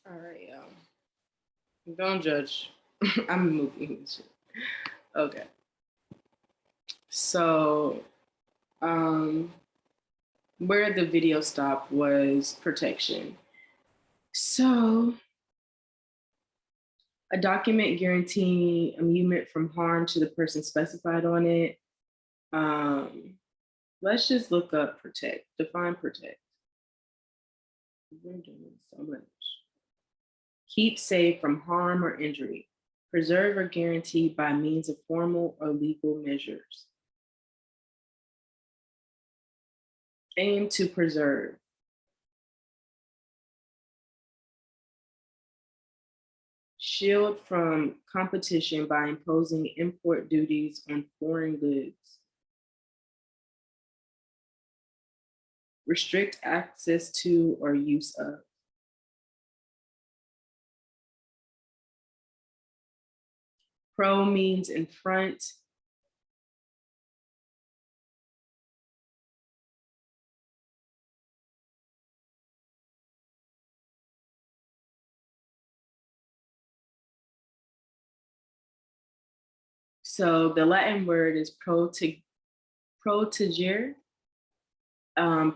All right, y'all. Don't judge. I'm moving. Okay. So, um, where the video stopped was protection. So, a document guaranteeing immunity from harm to the person specified on it. Um, let's just look up protect. Define protect. We're doing so much. Keep safe from harm or injury. Preserve or guarantee by means of formal or legal measures. Aim to preserve. Shield from competition by imposing import duties on foreign goods. Restrict access to or use of. Pro means in front. So the Latin word is protegere.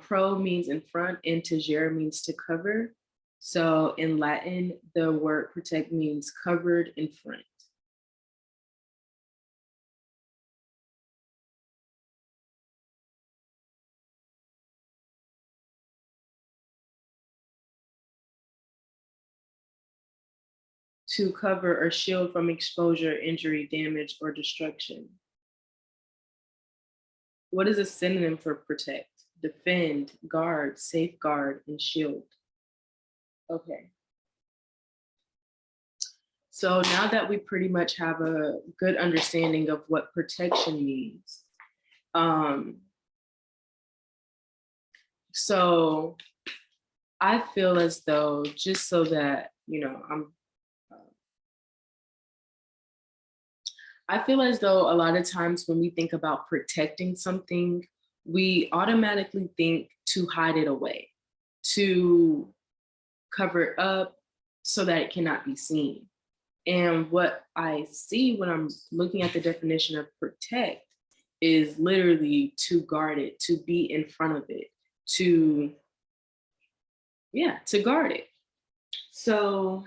Pro means in front and tegere means to cover. So in Latin, the word protect means covered in front. To cover or shield from exposure, injury, damage, or destruction. What is a synonym for protect? Defend, guard, safeguard, and shield. Okay. So now that we pretty much have a good understanding of what protection means, so I feel as though, just so that, I feel as though a lot of times when we think about protecting something, we automatically think to hide it away, to cover it up so that it cannot be seen. And what I see when I'm looking at the definition of protect is literally to guard it, to be in front of it, to guard it. So,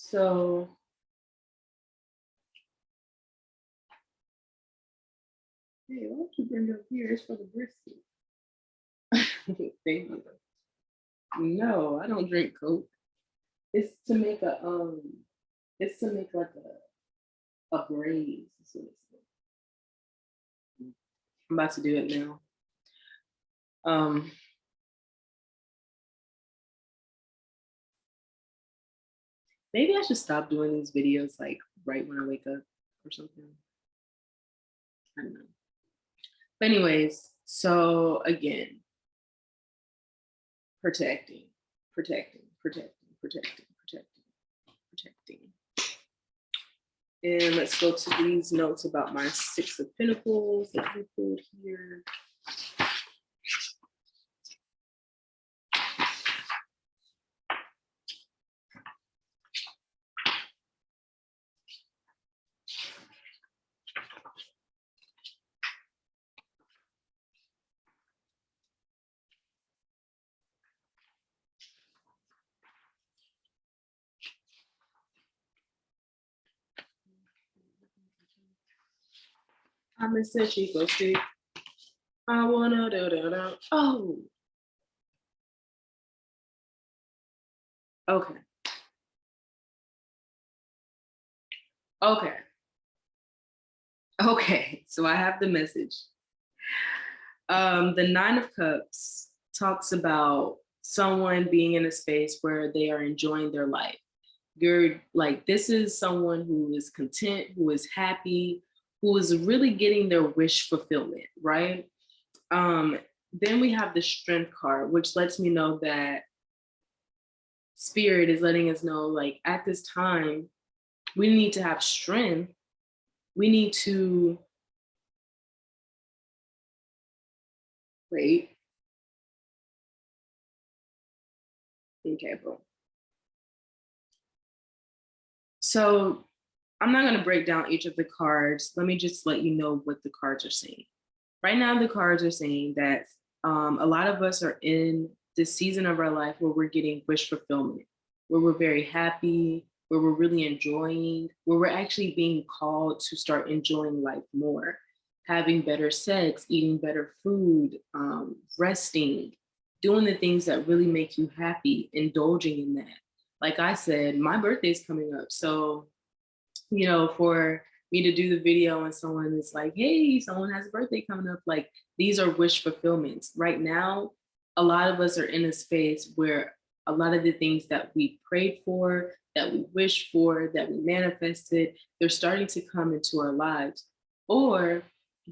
So, hey, why don't you bring it up here? It's for the brisket. Thank you. No, I don't drink Coke. It's to make it's to make like a braise. I'm about to do it now. Maybe I should stop doing these videos like right when I wake up or something. I don't know. But anyways, so again, protecting, protecting, protecting, protecting, protecting, protecting. And let's go to these notes about my Six of Pentacles that we pulled here. I'm a Chico stick. I wanna do. Oh. Okay. Okay. Okay. So I have the message. The Nine of Cups talks about someone being in a space where they are enjoying their life. You're like, this is someone who is content, who is happy, who is really getting their wish fulfillment, right? Um, then we have the Strength card, which lets me know that Spirit is letting us know, like, at this time, we need to have strength. We need to wait. Okay, bro. So I'm not going to break down each of the cards. Let me just let you know what the cards are saying. Right now, the cards are saying that a lot of us are in this season of our life where we're getting wish fulfillment, where we're very happy, where we're really enjoying, where we're actually being called to start enjoying life more, having better sex, eating better food, resting, doing the things that really make you happy, indulging in that. Like I said, my birthday's coming up. So, for me to do the video and someone is like, hey, someone has a birthday coming up, like these are wish fulfillments. Right now, a lot of us are in a space where a lot of the things that we prayed for, that we wished for, that we manifested, they're starting to come into our lives. Or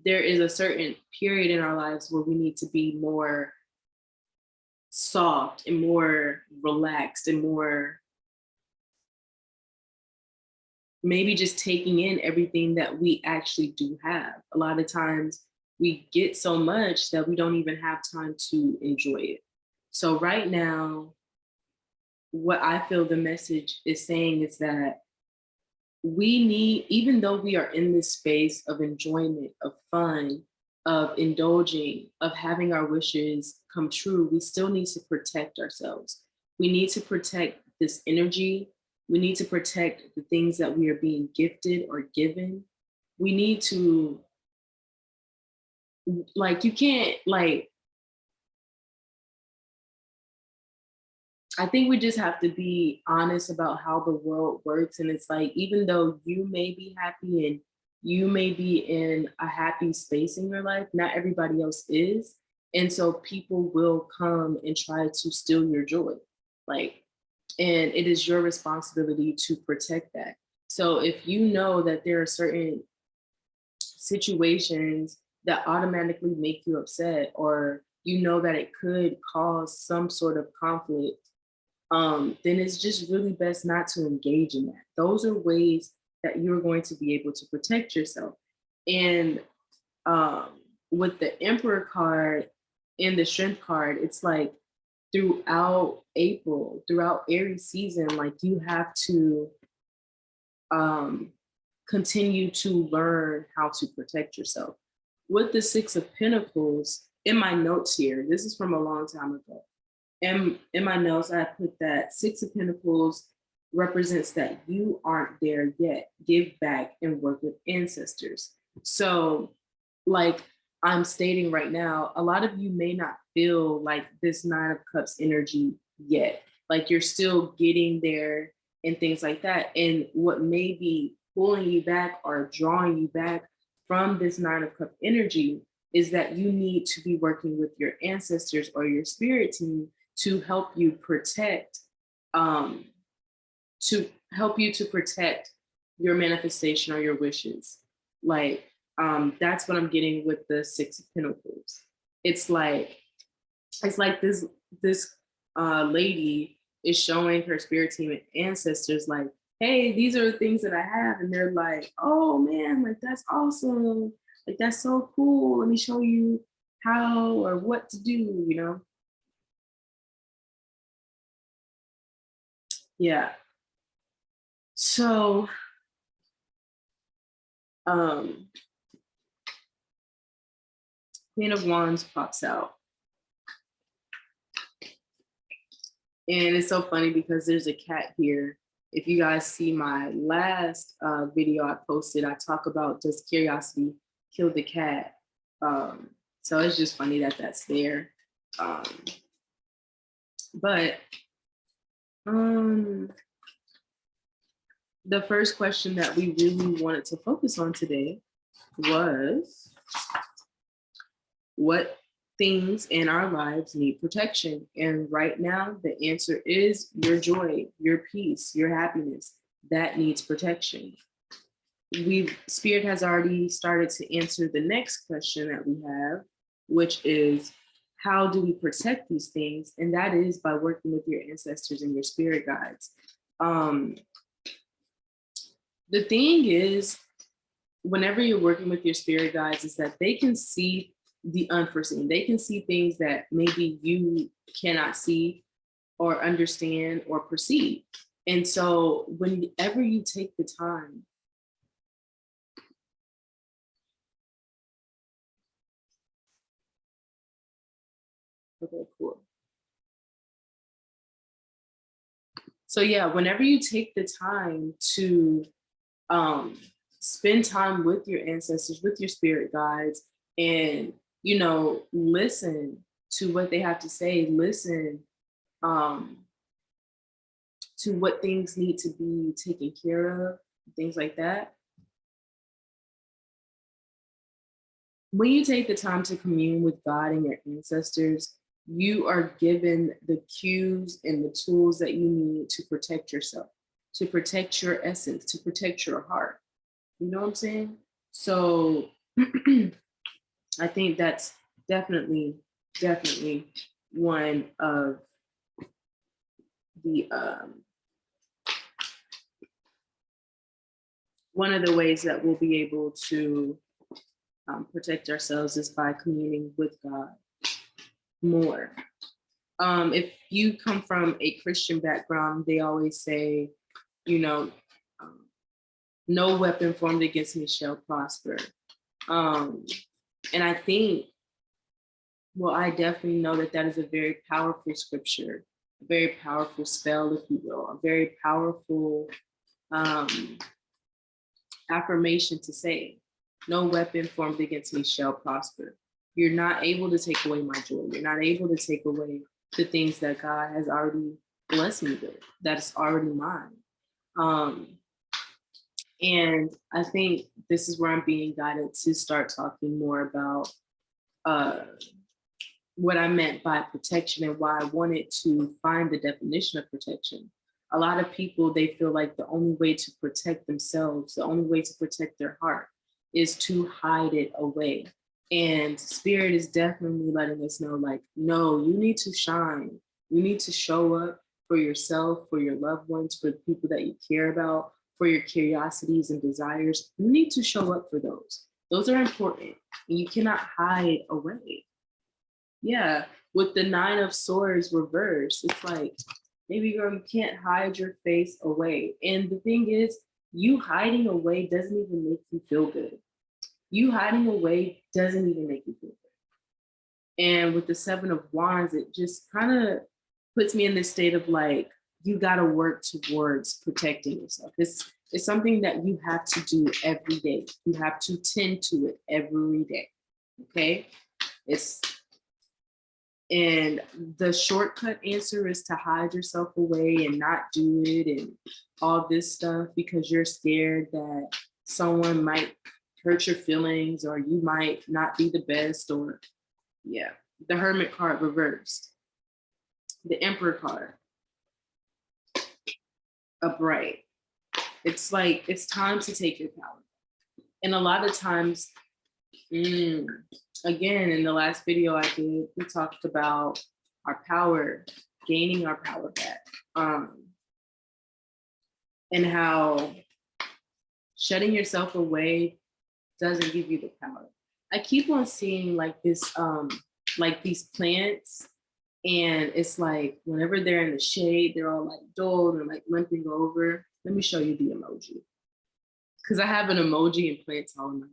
there is a certain period in our lives where we need to be more soft and more relaxed and more maybe just taking in everything that we actually do have. A lot of times we get so much that we don't even have time to enjoy it. So right now, what I feel the message is saying is that we need, even though we are in this space of enjoyment, of fun, of indulging, of having our wishes come true, we still need to protect ourselves. We need to protect this energy. We need to protect the things that we are being gifted or given. We need to, like, you can't, like, I think we just have to be honest about how the world works. And it's like, even though you may be happy and you may be in a happy space in your life, not everybody else is. And so people will come and try to steal your joy. Like, and it is your responsibility to protect that. So if you know that there are certain situations that automatically make you upset, or you know that it could cause some sort of conflict, then it's just really best not to engage in that. Those are ways that you're going to be able to protect yourself. And um, with the Emperor card and the Strength card, it's like throughout April, throughout Aries season, like you have to continue to learn how to protect yourself. With the Six of Pentacles, in my notes here, this is from a long time ago. In my notes, I put that Six of Pentacles represents that you aren't there yet. Give back and work with ancestors. So, like I'm stating right now, a lot of you may not feel like this Nine of Cups energy yet. Like you're still getting there and things like that. And what may be pulling you back or drawing you back from this Nine of Cup energy is that you need to be working with your ancestors or your spirit team to help you protect, your manifestation or your wishes. Like that's what I'm getting with the Six of Pentacles. It's like this lady is showing her spirit team and ancestors like, hey, these are the things that I have, and they're like, oh man, like that's awesome, like that's so cool. Let me show you how or what to do, Yeah. So um Queen of Wands pops out. And it's so funny because there's a cat here. If you guys see my last video I posted, I talk about does curiosity kill the cat? So it's just funny that that's there. But the first question that we really wanted to focus on today was, what things in our lives need protection. And right now, the answer is your joy, your peace, your happiness. That needs protection. Spirit has already started to answer the next question that we have, which is how do we protect these things? And that is by working with your ancestors and your spirit guides. The thing is, whenever you're working with your spirit guides, is that they can see the unforeseen. They can see things that maybe you cannot see or understand or perceive. And so whenever you take the time okay, cool. So yeah, whenever you take the time to spend time with your ancestors, with your spirit guides, and listen to what they have to say, listen um, to what things need to be taken care of, things like that. When you take the time to commune with God and your ancestors, you are given the cues and the tools that you need to protect yourself, to protect your essence, to protect your heart. You know what I'm saying? So I think that's definitely one of the one of the ways that we'll be able to protect ourselves is by communing with God more. If you come from a Christian background, they always say, um, no weapon formed against me shall prosper. And I think, well, I definitely know that that is a very powerful scripture, a very powerful spell, if you will, a very powerful affirmation to say, no weapon formed against me shall prosper. You're not able to take away my joy. You're not able to take away the things that God has already blessed me with, that is already mine. And I think this is where I'm being guided to start talking more about what I meant by protection and why I wanted to find the definition of protection. A lot of people, they feel like the only way to protect themselves, the only way to protect their heart is to hide it away. And spirit is definitely letting us know, like, no, you need to shine. You need to show up for yourself, for your loved ones, for the people that you care about, for your curiosities and desires. You need to show up for those. Those are important. And you cannot hide away. Yeah, with the 9 of swords reversed, it's like, baby girl, you can't hide your face away. And the thing is, you hiding away doesn't even make you feel good. You hiding away doesn't even make you feel good. And with the 7 of wands, it just kind of puts me in this state of like, you got to work towards protecting yourself. It's something that you have to do every day. You have to tend to it every day. Okay? And the shortcut answer is to hide yourself away and not do it and all this stuff because you're scared that someone might hurt your feelings or you might not be the best or, yeah. The Hermit card reversed. The Emperor card, upright. It's like, it's time to take your power. And a lot of times, again, in the last video I did, we talked about our power, gaining our power back, and how shutting yourself away doesn't give you the power. I keep on seeing like this, like these plants, and it's like whenever they're in the shade, they're all like dull and like limping over. Let me show you the emoji, because I have an emoji and plants all in my head.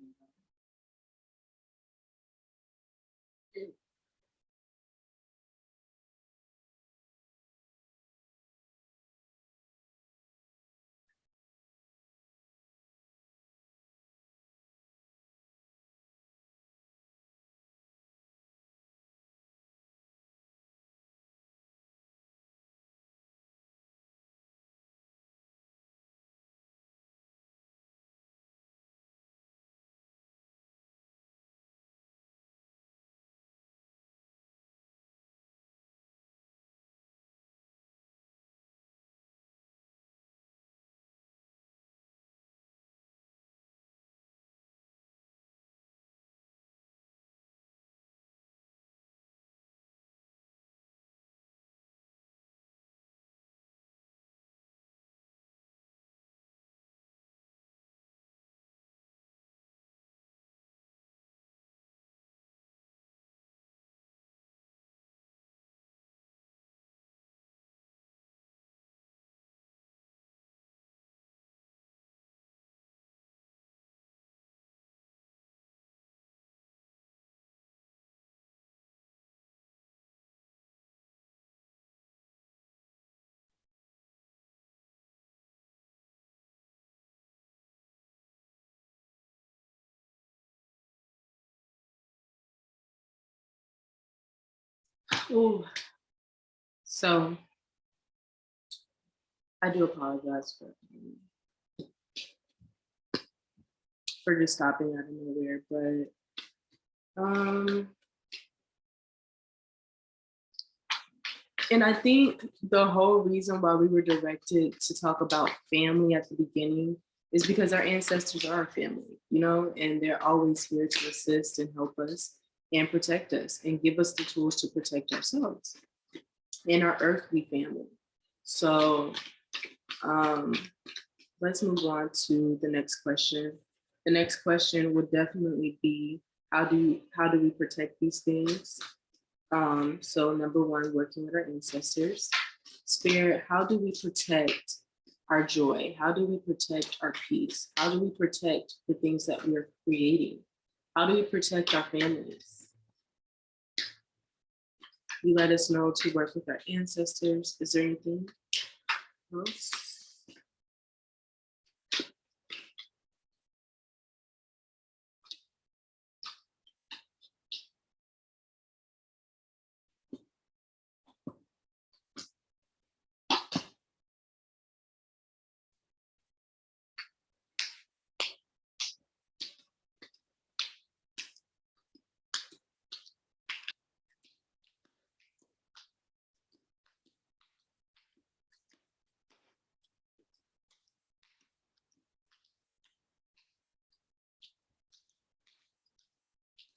Ooh. So I do apologize for just stopping out of nowhere, but and I think the whole reason why we were directed to talk about family at the beginning is because our ancestors are our family, you know, and they're always here to assist and help us and protect us and give us the tools to protect ourselves and our earthly family. So let's move on to the next question. The next question would definitely be, how do we protect these things? So number one, working with our ancestors. Spirit, how do we protect our joy? How do we protect our peace? How do we protect the things that we are creating? How do we protect our families? You let us know to work with our ancestors. Is there anything else?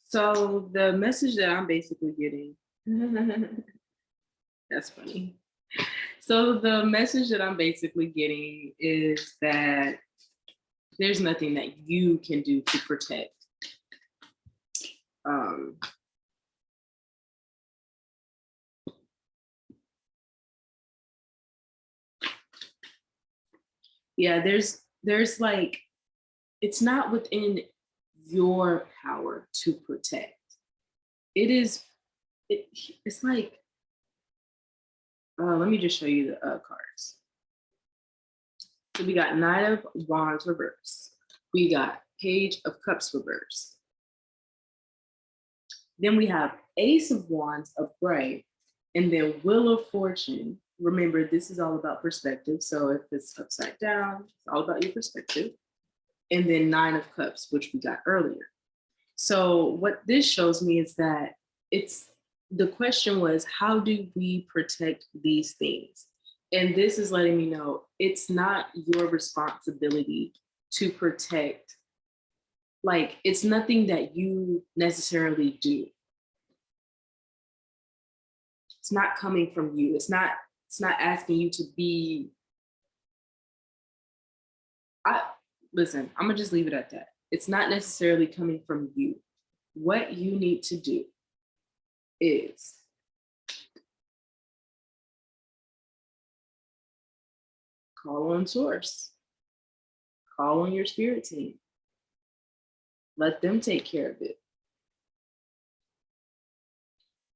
So the message that I'm basically getting, that's funny. So the message that I'm basically getting is that there's nothing that you can do to protect. Yeah, there's like, it's not within your power to protect. It is, it's like, let me just show you the cards. So we got Knight of Wands reverse. We got Page of Cups reverse. Then we have Ace of Wands upright, and then Wheel of Fortune. Remember, this is all about perspective. So if it's upside down, it's all about your perspective. And then Nine of Cups, which we got earlier. So what this shows me is that the question was, how do we protect these things? And this is letting me know it's not your responsibility to protect. Like, it's nothing that you necessarily do. It's not coming from you. It's not asking you to be. Listen, I'm gonna just leave it at that. It's not necessarily coming from you. What you need to do is call on source, call on your spirit team, let them take care of it.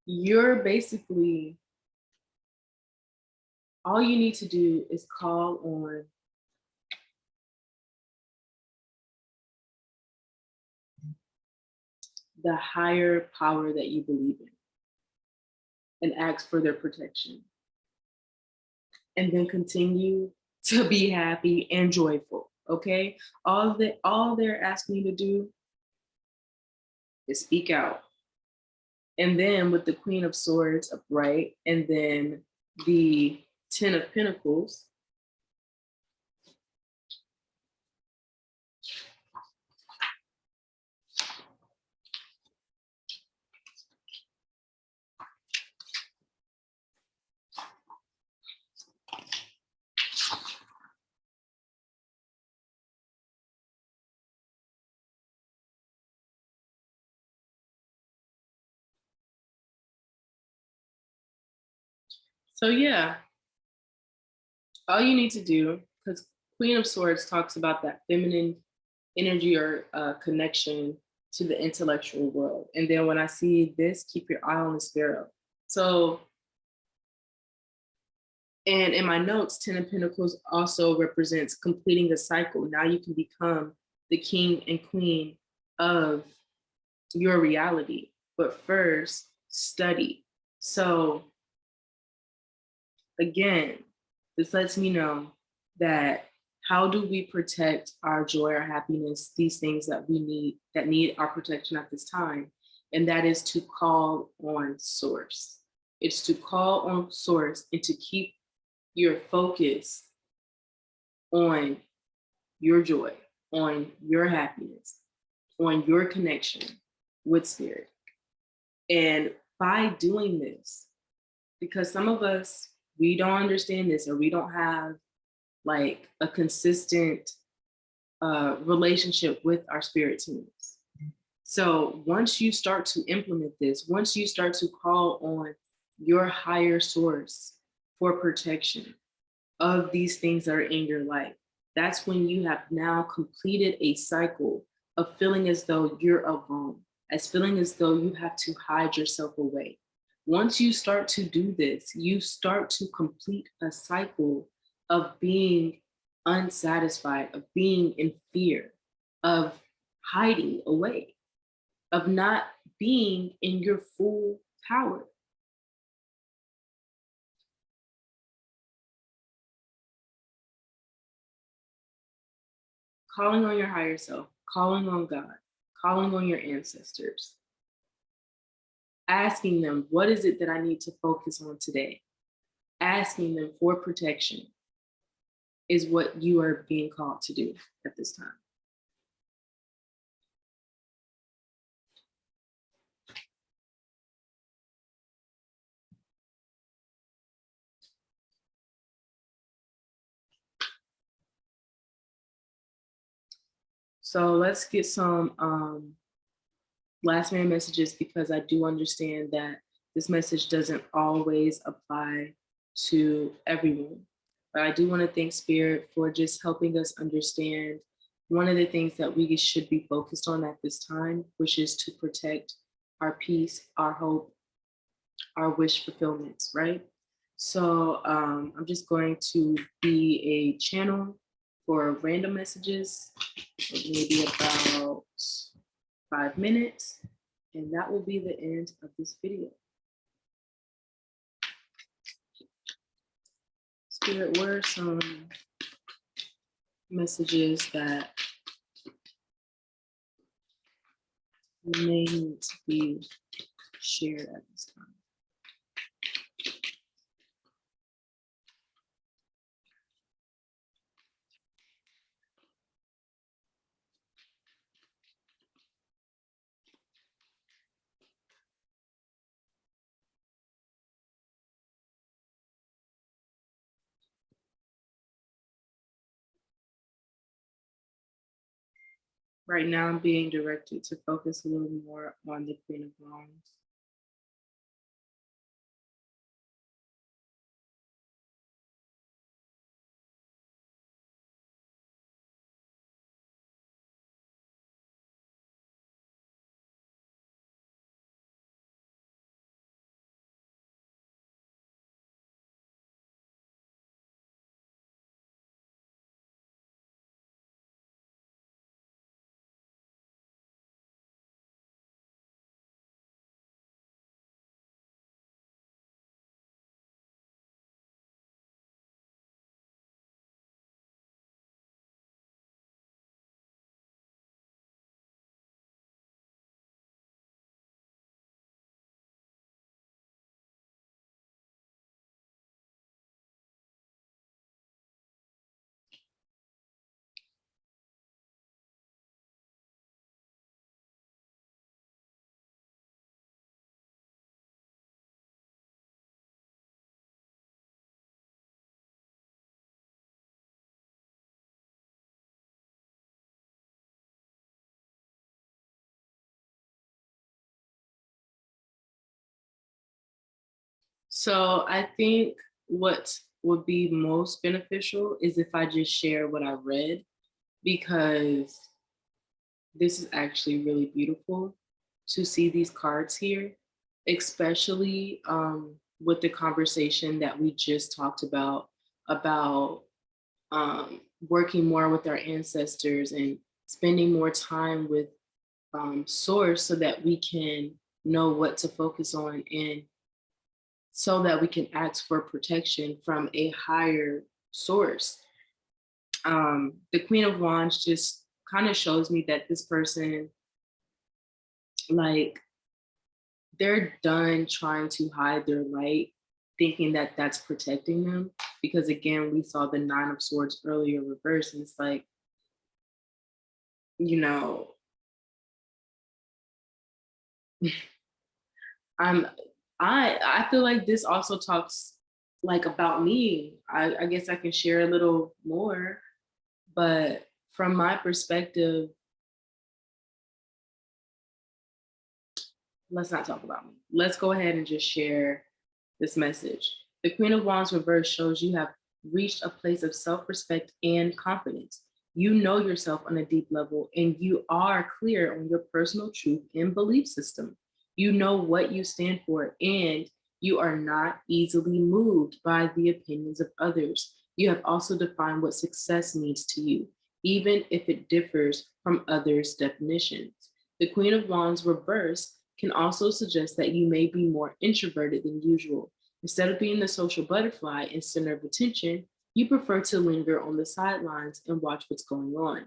You're basically, all you need to do is call on the higher power that you believe in and ask for their protection. And then continue to be happy and joyful, okay? All they're asking you to do is speak out. And then with the Queen of Swords upright, and then the Ten of Pentacles, so yeah, all you need to do, because Queen of Swords talks about that feminine energy or connection to the intellectual world. And then when I see this, keep your eye on the sparrow. So, and in my notes, Ten of Pentacles also represents completing a cycle. Now you can become the king and queen of your reality. But first, study. So again, this lets me know that how do we protect our joy, our happiness, these things that we need, that need our protection at this time? And that is to call on source. It's to call on source and to keep your focus on your joy, on your happiness, on your connection with spirit. And by doing this, because some of us, we don't understand this, or we don't have like a consistent relationship with our spirit teams. So once you start to implement this, once you start to call on your higher source for protection of these things that are in your life, that's when you have now completed a cycle of feeling as though you're alone, as feeling as though you have to hide yourself away. Once you start to do this, you start to complete a cycle of being unsatisfied, of being in fear, of hiding away, of not being in your full power. Calling on your higher self, calling on God, calling on your ancestors, asking them, what is it that I need to focus on today? Asking them for protection is what you are being called to do at this time. So let's get some last minute messages, because I do understand that this message doesn't always apply to everyone. But I do want to thank Spirit for just helping us understand one of the things that we should be focused on at this time, which is to protect our peace, our hope, our wish fulfillments, right? So I'm just going to be a channel for random messages, maybe about 5 minutes, and that will be the end of this video. Spirit, what are some messages that may need to be shared at this time? Right now, I'm being directed to focus a little more on the Queen of Wands. So I think what would be most beneficial is if I just share what I read, because this is actually really beautiful to see these cards here, especially with the conversation that we just talked about working more with our ancestors and spending more time with source so that we can know what to focus on and so that we can ask for protection from a higher source. The Queen of Wands just kind of shows me that this person, like, they're done trying to hide their light, thinking that that's protecting them. Because again, we saw the Nine of Swords earlier reversed, and it's like, you know, I'm I feel like this also talks like about me. I guess I can share a little more, but from my perspective, let's not talk about me. Let's go ahead and just share this message. The Queen of Wands reverse shows you have reached a place of self-respect and confidence. You know yourself on a deep level and you are clear on your personal truth and belief system. You know what you stand for and you are not easily moved by the opinions of others. You have also defined what success means to you, even if it differs from others' definitions. The Queen of Wands reverse can also suggest that you may be more introverted than usual. Instead of being the social butterfly and center of attention, you prefer to linger on the sidelines and watch what's going on.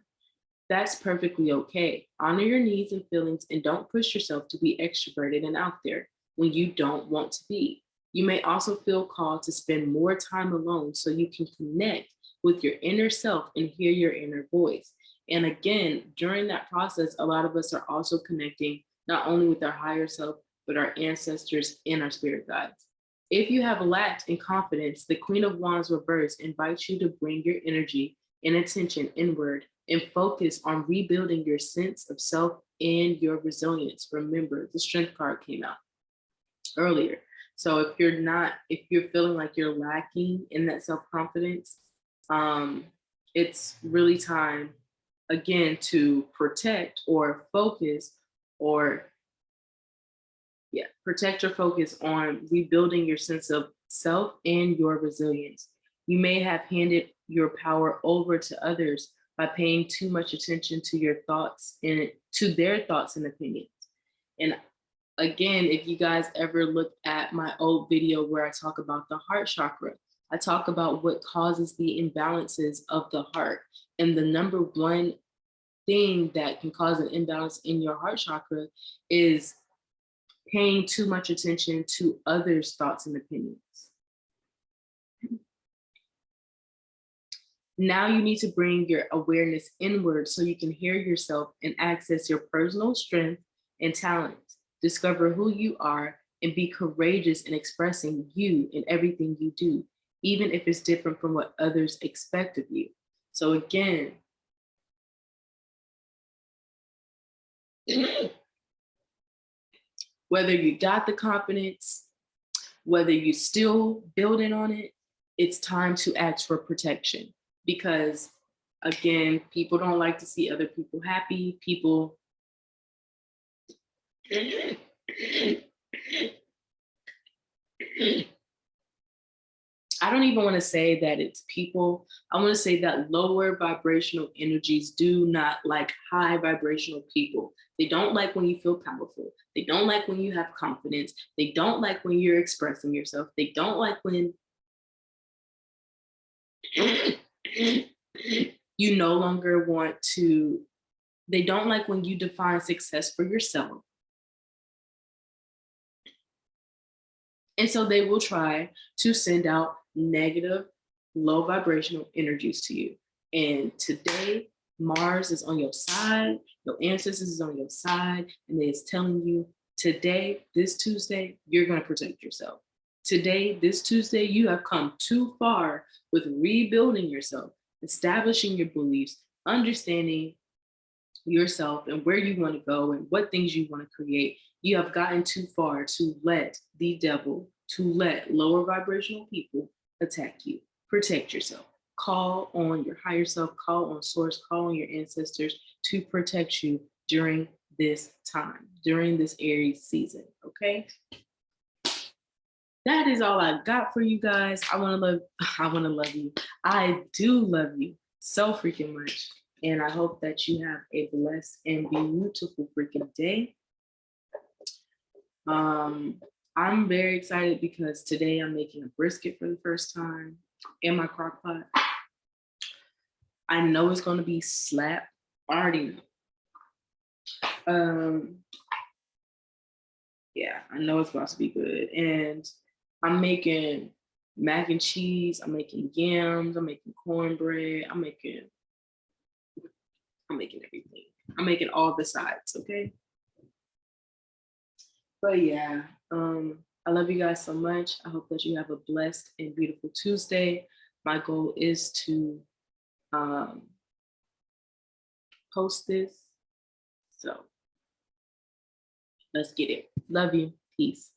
That's perfectly okay. Honor your needs and feelings and don't push yourself to be extroverted and out there when you don't want to be. You may also feel called to spend more time alone so you can connect with your inner self and hear your inner voice. And again, during that process, a lot of us are also connecting not only with our higher self, but our ancestors and our spirit guides. If you have lacked in confidence, the Queen of Wands reverse invites you to bring your energy and attention inward and focus on rebuilding your sense of self and your resilience. Remember, the Strength card came out earlier. So if you're feeling like you're lacking in that self-confidence, it's really time again to protect or focus or protect your focus on rebuilding your sense of self and your resilience. You may have handed your power over to others by paying too much attention to your thoughts and to their thoughts and opinions. And again, if you guys ever look at my old video where I talk about the heart chakra, I talk about what causes the imbalances of the heart. And the number one thing that can cause an imbalance in your heart chakra is paying too much attention to others' thoughts and opinions. Now you need to bring your awareness inward so you can hear yourself and access your personal strength and talents. Discover who you are and be courageous in expressing you in everything you do, even if it's different from what others expect of you. So again, whether you got the confidence, whether you're still building on it, it's time to ask for protection. Because again, people don't like to see other people happy. People I don't even want to say that it's people. I want to say that lower vibrational energies do not like high vibrational people. They don't like when you feel powerful. They don't like when you have confidence. They don't like when you're expressing yourself. They don't like when you no longer want to, they don't like when you define success for yourself. And so they will try to send out negative, low vibrational energies to you. And today, Mars is on your side, your ancestors is on your side, and it's telling you today, this Tuesday, you're going to protect yourself. Today, this Tuesday, you have come too far with rebuilding yourself, establishing your beliefs, understanding yourself and where you want to go and what things you want to create. You have gotten too far to let the devil, to let lower vibrational people attack you. Protect yourself. Call on your higher self, call on source, call on your ancestors to protect you during this time, during this Aries season, okay? That is all I got for you guys. I want to love you. I do love you so freaking much. And I hope that you have a blessed and beautiful freaking day. I'm very excited because today I'm making a brisket for the first time in my crock pot. I know it's gonna be slap. I already know. Um, yeah, I know it's about to be good. And I'm making mac and cheese, I'm making yams, I'm making cornbread, I'm making everything. I'm making all the sides, okay? But yeah, I love you guys so much. I hope that you have a blessed and beautiful Tuesday. My goal is to um, post this. So let's get it. Love you. Peace.